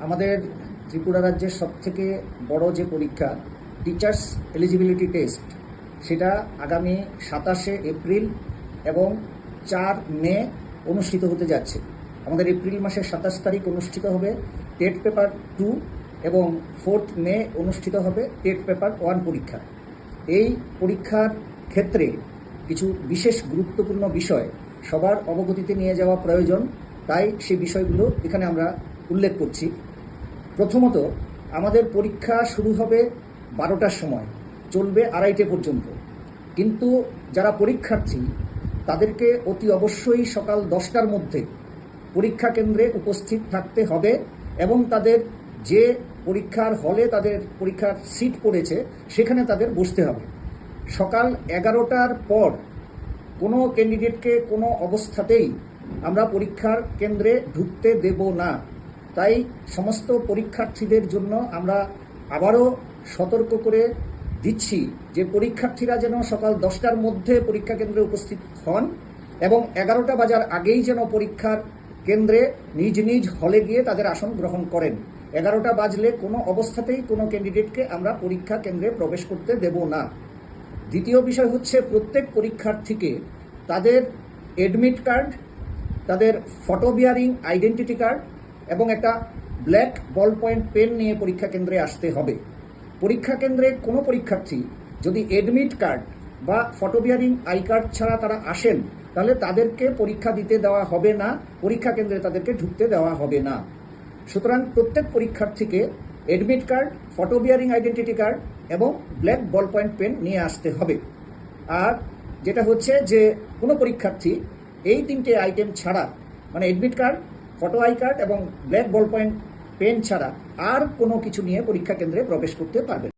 আমাদের ত্রিপুরা রাজ্যের সবথেকে বড় যে পরীক্ষা টিচার্স এলিজিবিলিটি টেস্ট, সেটা আগামী 27শে এপ্রিল এবং 4 মে অনুষ্ঠিত হতে যাচ্ছে। আমাদের এপ্রিল মাসের 27 তারিখ অনুষ্ঠিত হবে টেট পেপার 2 এবং 4 মে অনুষ্ঠিত হবে টেট পেপার 1 পরীক্ষা। এই পরীক্ষার ক্ষেত্রে কিছু বিশেষ গুরুত্বপূর্ণ বিষয় সবার অবগতিতে নিয়ে যাওয়া প্রয়োজন, তাই সেই বিষয়গুলো এখানে আমরা উল্লেখ করছি। প্রথমত, আমাদের পরীক্ষা শুরু হবে 12টার সময়, চলবে 2:30 পর্যন্ত। কিন্তু যারা পরীক্ষার্থী তাদেরকে অতি অবশ্যই সকাল 10টার মধ্যে পরীক্ষা কেন্দ্রে উপস্থিত থাকতে হবে এবং তাদের যে পরীক্ষার হলে তাদের পরীক্ষার সিট পড়েছে সেখানে তাদের বসতে হবে। সকাল 11টার পর কোনো ক্যান্ডিডেটকে কোনো অবস্থাতেই আমরা পরীক্ষার কেন্দ্রে ঢুকতে দেব না। তাই সমস্ত পরীক্ষার্থীদের জন্য আমরা আবারও সতর্ক করে দিচ্ছি যে পরীক্ষার্থীরা যেন সকাল 10টার মধ্যে পরীক্ষা কেন্দ্রে উপস্থিত হন এবং 11টা বাজার আগেই যেন পরীক্ষার কেন্দ্রে নিজ নিজ হলে গিয়ে তাদের আসন গ্রহণ করেন। 11টা বাজলে কোনো অবস্থাতেই কোনো ক্যান্ডিডেটকে আমরা পরীক্ষা কেন্দ্রে প্রবেশ করতে দেব না। দ্বিতীয় বিষয় হচ্ছে, প্রত্যেক পরীক্ষার্থীকে তাদের অ্যাডমিট কার্ড, তাদের ফটো বিয়ারিং আইডেন্টিটি কার্ড এবং একটা ব্ল্যাক বল পয়েন্ট পেন নিয়ে পরীক্ষা কেন্দ্রে আসতে হবে। পরীক্ষা কেন্দ্রে কোনো পরীক্ষার্থী যদি অ্যাডমিট কার্ড বা ফটো বিয়ারিং আই কার্ড ছাড়া তারা আসেন, তাহলে তাদেরকে পরীক্ষা দিতে দেওয়া হবে না, পরীক্ষা কেন্দ্রে তাদেরকে ঢুকতে দেওয়া হবে না। সুতরাং প্রত্যেক পরীক্ষার্থীকে admit card, photo bearing identity card এবং ব্ল্যাক বল পয়েন্ট পেন নিয়ে আসতে হবে। আর যেটা হচ্ছে যে কোনো পরীক্ষার্থী এই 3টে আইটেম ছাড়া, মানে admit card, photo I card এবং ব্ল্যাক বল পয়েন্ট পেন ছাড়া আর কোনো কিছু নিয়ে পরীক্ষা কেন্দ্রে প্রবেশ করতে পারবে না।